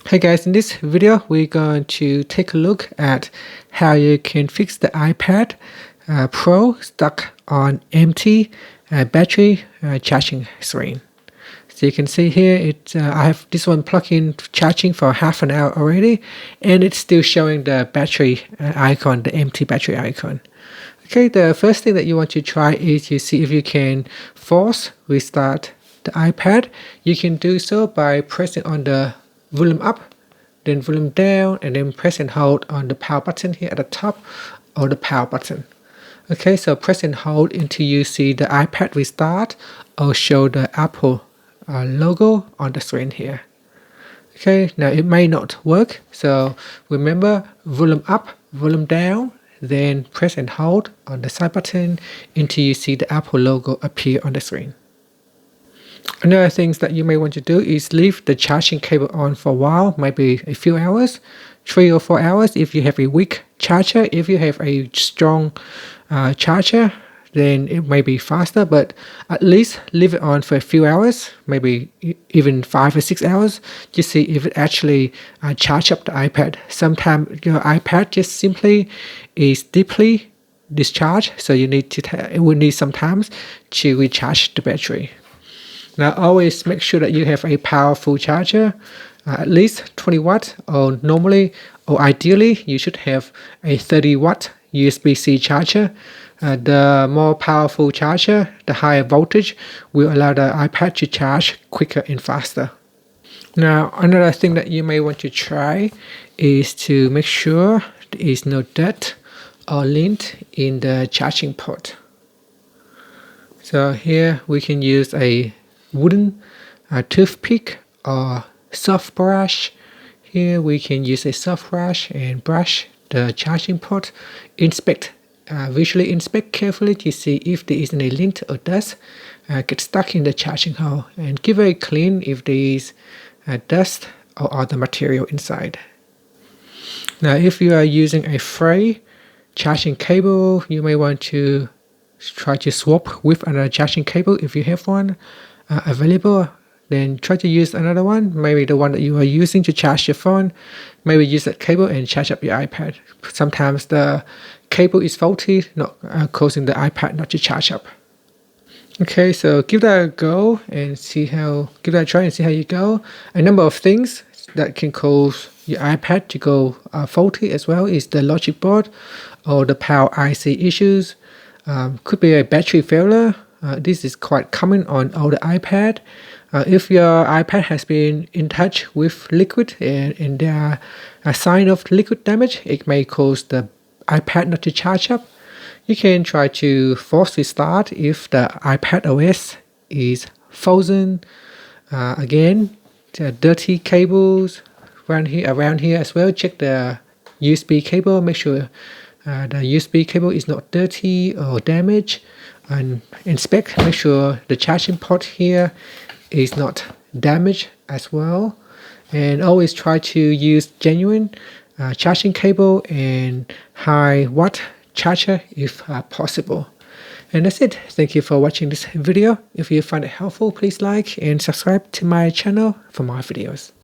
Hey guys, in this video we're going to take a look at how you can fix the iPad Pro stuck on empty battery charging screen. So you can see here I have this one plugged in charging for half an hour already, and it's still showing the battery icon, the empty battery icon. Okay, the first thing that you want to try is to see if you can force restart the iPad. You can do so by pressing on the volume up, then volume down, and then press and hold on the power button here at the top, or the power button. Okay, so press and hold until you see the iPad restart or show the Apple logo on the screen here. Okay, now it may not work, so remember volume up, volume down, then press and hold on the side button until you see the Apple logo appear on the screen. Another thing that you may want to do is leave the charging cable on for a while, maybe a few hours, 3 or 4 hours if you have a weak charger. If you have a strong charger, then it may be faster, but at least leave it on for a few hours, maybe even 5 or 6 hours, to see if it actually charge up the iPad. Sometimes your iPad just simply is deeply discharged, so you need to it will need some time to recharge the battery. Now always make sure that you have a powerful charger, at least 20 watt, or ideally you should have a 30 watt USB-C charger. The more powerful charger, the higher voltage will allow the iPad to charge quicker and faster. Now another thing that you may want to try is to make sure there is no dirt or lint in the charging port. So here we can use a wooden toothpick or soft brush. Here we can use a soft brush and brush the charging port. Visually inspect carefully to see if there is any lint or dust get stuck in the charging hole, and give it a clean if there is dust or other material inside. Now if you are using a frayed charging cable, you may want to try to swap with another charging cable if you have one available. Then try to use another one, maybe the one that you are using to charge your phone. Maybe use that cable and charge up your iPad. Sometimes the cable is faulty, not causing the iPad not to charge up. Okay, so give that a go and give that a try and see how you go. A number of things that can cause your iPad to go faulty as well is the logic board or the power IC issues. Could be a battery failure. This is quite common on older iPad. If your iPad has been in touch with liquid and there are a sign of liquid damage, it may cause the iPad not to charge up. You can try to force restart if the iPad OS is frozen. Again, the dirty cables around here as well. Check the USB cable. Make sure the USB cable is not dirty or damaged, and inspect. Make sure the charging port here is not damaged as well, and always try to use genuine charging cable and high watt charger if possible. And that's it. Thank you for watching this video. If you find it helpful, please like and subscribe to my channel for more videos.